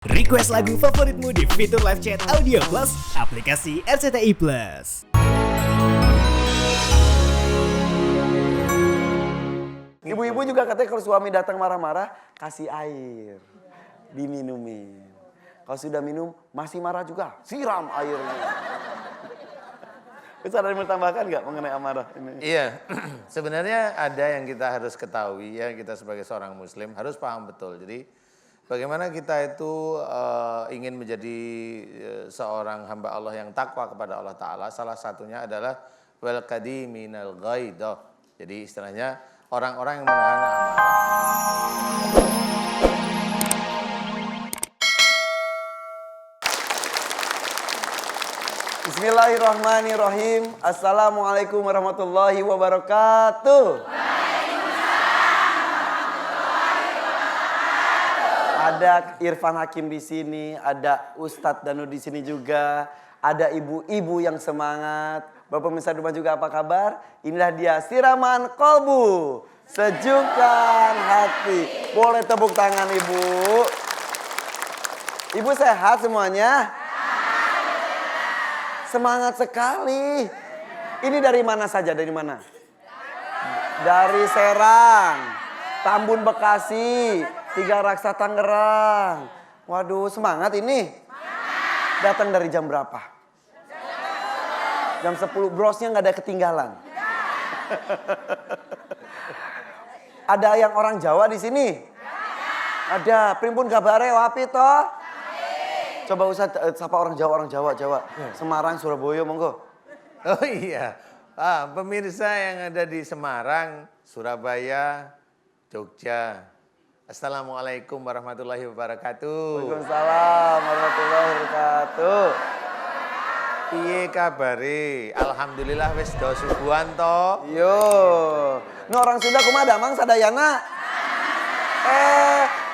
Request lagu favoritmu di fitur live chat Audio Plus, aplikasi RCTI Plus. Ibu-ibu juga katanya kalau suami datang marah-marah, kasih air, diminumin. Kalau sudah minum, masih marah juga, siram airnya. Bisa ada yang menambahkan nggak mengenai amarah ini? Iya, sebenarnya ada yang kita harus ketahui ya, kita sebagai seorang muslim harus paham betul. Jadi bagaimana kita itu ingin menjadi seorang hamba Allah yang takwa kepada Allah Ta'ala, salah satunya adalah wal qadiminal ghaidah. Jadi istilahnya orang-orang yang menahan amarah. Bismillahirrahmanirrahim. Assalamualaikum warahmatullahi wabarakatuh. Ada Irfan Hakim di sini, ada Ustadz Danu di sini juga, ada ibu-ibu yang semangat. Bapak pemirsa di rumah juga apa kabar? Inilah dia siraman kolbu, sejukkan hati. Boleh tepuk tangan ibu. Ibu sehat semuanya? Semangat sekali. Ini dari mana saja? Dari mana? Dari Serang, Tambun Bekasi, Tiga Raksa Tangerang. Waduh, semangat ini. Datang dari jam berapa? Jam 10. Brosnya nggak ada ketinggalan. Ada yang orang Jawa di sini? Ada. Primpun kabare wapi toh? Coba Ustaz sapa orang Jawa. Semarang, Surabaya, monggo. Oh iya, pemirsa yang ada di Semarang, Surabaya, Jogja. Assalamualaikum warahmatullahi wabarakatuh. Waalaikumsalam warahmatullahi wabarakatuh. Piye kabare? Alhamdulillah wis do subuhan to. Yo. Ini orang Sunda kumaha damang sadayana?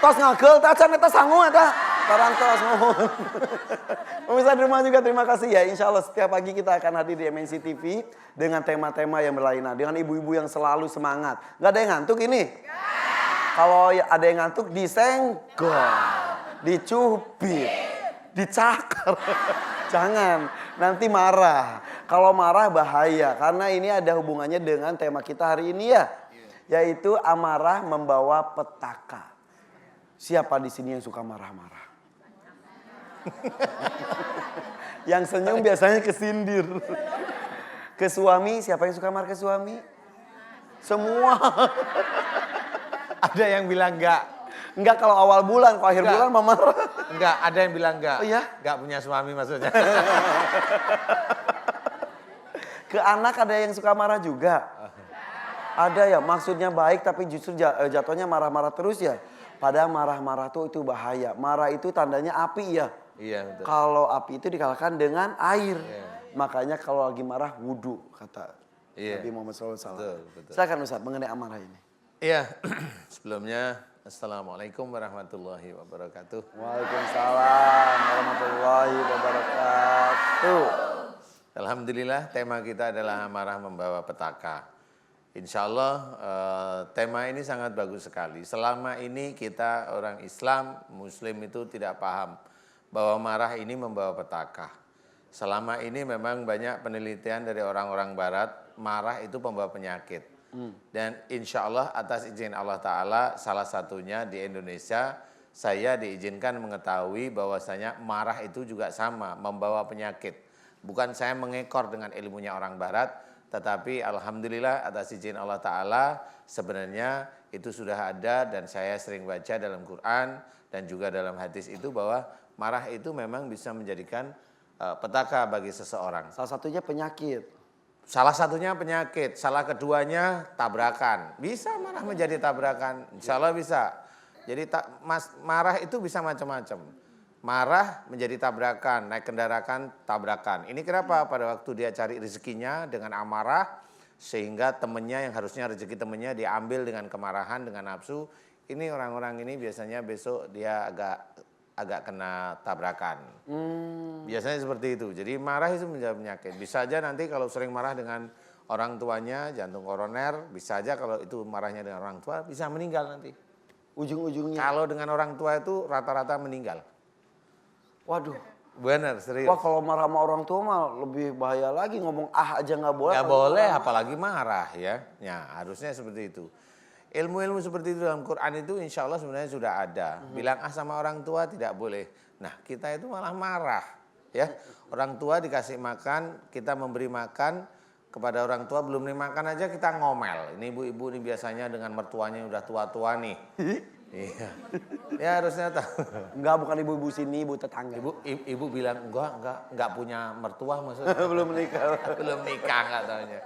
Tos ngagel ta can eta sangu eta. Tarantos mohon. Pemirsa di rumah juga terima kasih ya. Insya Allah setiap pagi kita akan hadir di MNC TV dengan tema-tema yang berlainan. Dengan ibu-ibu yang selalu semangat. Gak ada yang ngantuk ini? Kalau ada yang ngantuk disenggol, dicubit, dicakar. Jangan, nanti marah. Kalau marah bahaya. Karena ini ada hubungannya dengan tema kita hari ini ya. Yaitu amarah membawa petaka. Siapa di sini yang suka marah-marah? Yang senyum biasanya kesindir. Ke suami, siapa yang suka marah ke suami? Semua. Ada yang bilang enggak. Enggak kalau awal bulan, kalau akhir bulan mah marah. Enggak, ada yang bilang enggak. Oh iya? Enggak punya suami maksudnya. Ke anak ada yang suka marah juga. Ada ya, maksudnya baik tapi justru jatuhnya marah-marah terus ya. Padahal marah-marah itu bahaya. Marah itu tandanya api ya. Iya betul. Kalau api itu dikalahkan dengan air. Iya. Makanya kalau lagi marah wudhu kata Iya. Nabi Muhammad SAW. Betul. Silakan Ustaz mengenai amarah ini. Iya, sebelumnya Assalamualaikum warahmatullahi wabarakatuh. Waalaikumsalam warahmatullahi wabarakatuh. Alhamdulillah tema kita adalah amarah membawa petaka. Insya Allah tema ini sangat bagus sekali. Selama ini kita orang Islam, Muslim itu tidak paham bahwa marah ini membawa petaka. Selama ini memang banyak penelitian dari orang-orang Barat, marah itu pembawa penyakit. Dan insya Allah atas izin Allah Ta'ala salah satunya di Indonesia saya diizinkan mengetahui bahwasanya marah itu juga sama membawa penyakit. Bukan saya mengekor dengan ilmunya orang Barat, tetapi Alhamdulillah atas izin Allah Ta'ala sebenarnya itu sudah ada dan saya sering baca dalam Quran dan juga dalam hadis itu bahwa marah itu memang bisa menjadikan petaka bagi seseorang. Salah satunya penyakit. Salah satunya penyakit, salah keduanya tabrakan. Bisa marah menjadi tabrakan, insya Allah bisa. Jadi marah itu bisa macam-macam. Marah menjadi tabrakan, naik kendaraan tabrakan. Ini kenapa? Pada waktu dia cari rezekinya dengan amarah, sehingga temennya yang harusnya rezeki temennya diambil dengan kemarahan, dengan nafsu. Ini orang-orang ini biasanya besok dia agak kena tabrakan. Biasanya seperti itu. Jadi marah itu menjadi penyakit. Bisa aja nanti kalau sering marah dengan orang tuanya, jantung koroner, bisa aja kalau itu marahnya dengan orang tua bisa meninggal nanti. Ujung-ujungnya. Kalau dengan orang tua itu rata-rata meninggal. Waduh. Benar, serius. Wah kalau marah sama orang tua mah lebih bahaya lagi, ngomong aja nggak boleh. Nggak boleh, apalagi marah ya. Ya, harusnya seperti itu. Ilmu-ilmu seperti itu dalam Quran itu insya Allah sebenarnya sudah ada. Bilang sama orang tua tidak boleh. Nah kita itu malah marah. Ya, orang tua dikasih makan, kita memberi makan kepada orang tua, belum dimakan aja kita ngomel. Ini ibu-ibu ini biasanya dengan mertuanya udah tua-tua nih. Iya. Ya harusnya tahu. Enggak, bukan ibu-ibu sini, ibu tetangga. Ibu bilang enggak punya mertua maksudnya. Belum menikah. Belum nikah nggak taunya.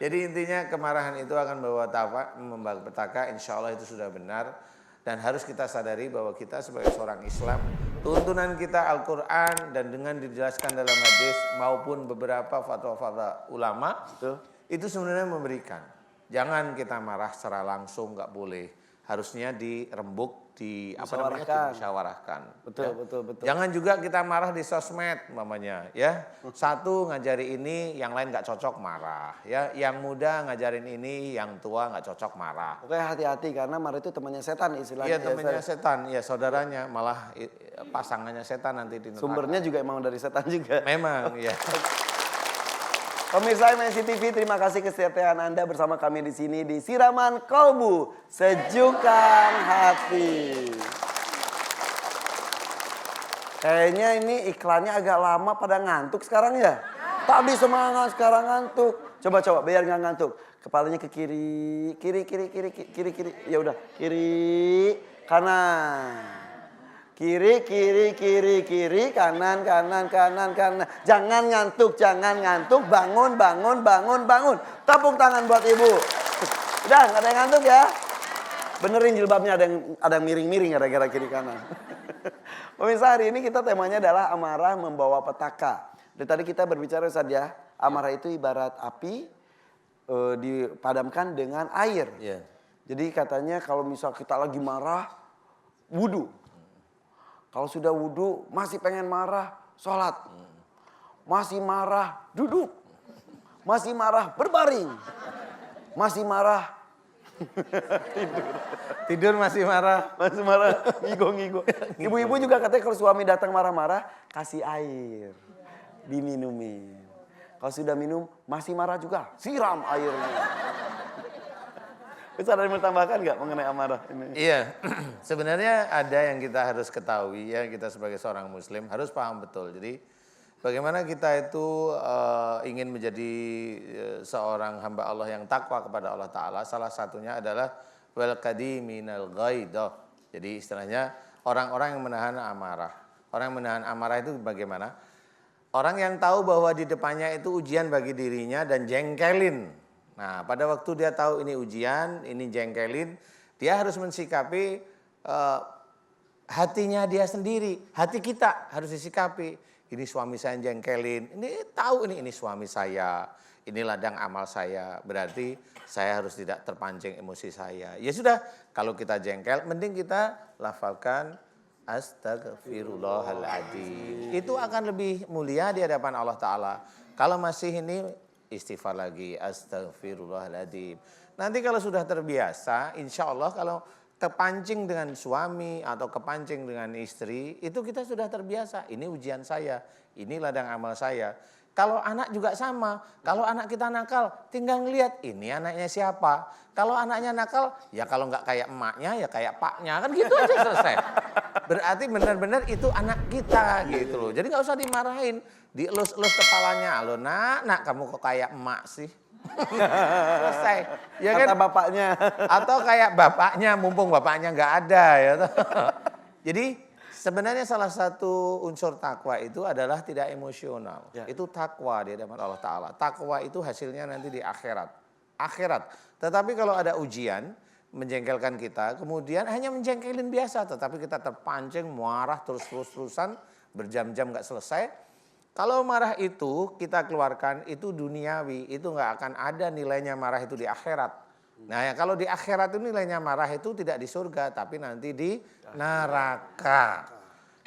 Jadi intinya kemarahan itu akan membawa petaka, insya Allah itu sudah benar. Dan harus kita sadari bahwa kita sebagai seorang Islam, tuntunan kita Al-Quran dan dengan dijelaskan dalam hadis maupun beberapa fatwa-fatwa ulama, itu sebenarnya memberikan. Jangan kita marah secara langsung, nggak boleh. Harusnya dirembuk, dimusyawarahkan. Betul, ya. betul. Jangan juga kita marah di sosmed, mamanya. Ya, satu ngajari ini, yang lain nggak cocok marah. Ya, yang muda ngajarin ini, yang tua nggak cocok marah. Oke, hati-hati karena marah itu temannya setan istilahnya. Iya, temannya setan, ya saudaranya, malah pasangannya setan nanti di neraka. Sumbernya juga emang dari setan juga. Memang, ya. Pemirsa MNC TV, terima kasih kesetiaan Anda bersama kami di sini di Siraman Kolbu, Sejukan Hati. Kayaknya ini iklannya agak lama, pada ngantuk sekarang ya. Tadi semangat, sekarang ngantuk. Coba biar nggak ngantuk. Kepalanya ke kiri. Ya udah, kiri, kanan. Kiri, kanan. Jangan ngantuk, bangun. Tepuk tangan buat ibu. Udah, nggak ada yang ngantuk ya. Benerin jilbabnya, ada yang miring-miring gara-gara kiri kanan. Pemirsa, hari ini kita temanya adalah amarah membawa petaka. Dari tadi kita berbicara Ustaz ya, amarah itu ibarat api dipadamkan dengan air. Yeah. Jadi katanya kalau misal kita lagi marah, wudu. Kalau sudah wudu masih pengen marah, sholat. Masih marah, duduk. Masih marah, berbaring. Masih marah, Tidur masih marah. masih marah, ngigo. Ibu-ibu juga katanya kalau suami datang marah-marah, kasih air, diminumin. Kalau sudah minum, masih marah juga, siram airnya. Bisa ada yang menambahkan nggak mengenai amarah ini? Iya, sebenarnya ada yang kita harus ketahui ya, kita sebagai seorang muslim harus paham betul. Jadi bagaimana kita itu ingin menjadi seorang hamba Allah yang takwa kepada Allah Ta'ala, salah satunya adalah wal qadiminal ghaidah. Jadi istilahnya orang-orang yang menahan amarah. Orang yang menahan amarah itu bagaimana? Orang yang tahu bahwa di depannya itu ujian bagi dirinya dan jengkelin. Nah, pada waktu dia tahu ini ujian, ini jengkelin, dia harus mensikapi hatinya dia sendiri. Hati kita harus disikapi. Ini suami saya yang jengkelin, ini tahu ini suami saya, ini ladang amal saya. Berarti saya harus tidak terpancing emosi saya. Ya sudah, kalau kita jengkel, mending kita lafalkan astagfirullahaladzim. Itu akan lebih mulia di hadapan Allah Ta'ala. Kalau masih ini istighfar lagi, astagfirullahaladzim. Nanti kalau sudah terbiasa, insya Allah kalau kepancing dengan suami atau kepancing dengan istri, itu kita sudah terbiasa. Ini ujian saya, ini ladang amal saya. Kalau anak juga sama, kalau anak kita nakal, tinggal ngelihat ini anaknya siapa. Kalau anaknya nakal, ya kalau nggak kayak emaknya, ya kayak paknya, kan gitu aja selesai. Berarti benar-benar itu anak kita gitu loh. Jadi nggak usah dimarahin, dielus-elus kepalanya. Loh nak kamu kok kayak emak sih? Selesai. Ya kan? Kata bapaknya. Atau kayak bapaknya, mumpung bapaknya nggak ada ya. Jadi sebenarnya salah satu unsur takwa itu adalah tidak emosional. Ya. Itu takwa di hadapan Allah Ta'ala. Takwa itu hasilnya nanti di akhirat. Tetapi kalau ada ujian menjengkelkan kita, kemudian hanya menjengkelin biasa, tetapi kita terpancing, marah terus-terusan, berjam-jam nggak selesai. Kalau marah itu kita keluarkan, itu duniawi, itu nggak akan ada nilainya marah itu di akhirat. Nah ya kalau di akhirat itu nilainya marah itu tidak di surga, tapi nanti di neraka.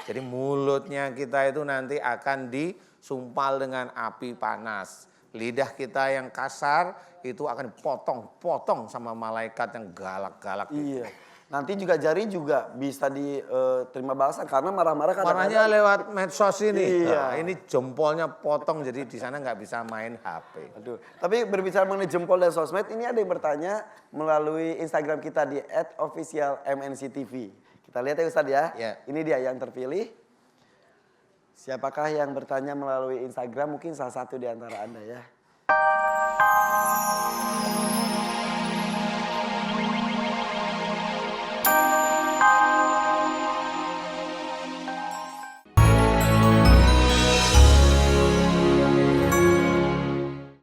Jadi mulutnya kita itu nanti akan disumpal dengan api panas. Lidah kita yang kasar itu akan dipotong-potong sama malaikat yang galak-galak. Iya. Nanti juga jari juga bisa diterima balasan karena marah-marah kadang-kadang. Marahnya lewat medsos ini. Iya. Nah, ini jempolnya potong jadi di sana nggak bisa main HP. Aduh. Tapi berbicara mengenai jempol dan sosmed, ini ada yang bertanya melalui Instagram kita di @officialmnctv. Kita lihat ya Ustadz ya. Ya. Ini dia yang terpilih. Siapakah yang bertanya melalui Instagram? Mungkin salah satu di antara Anda ya.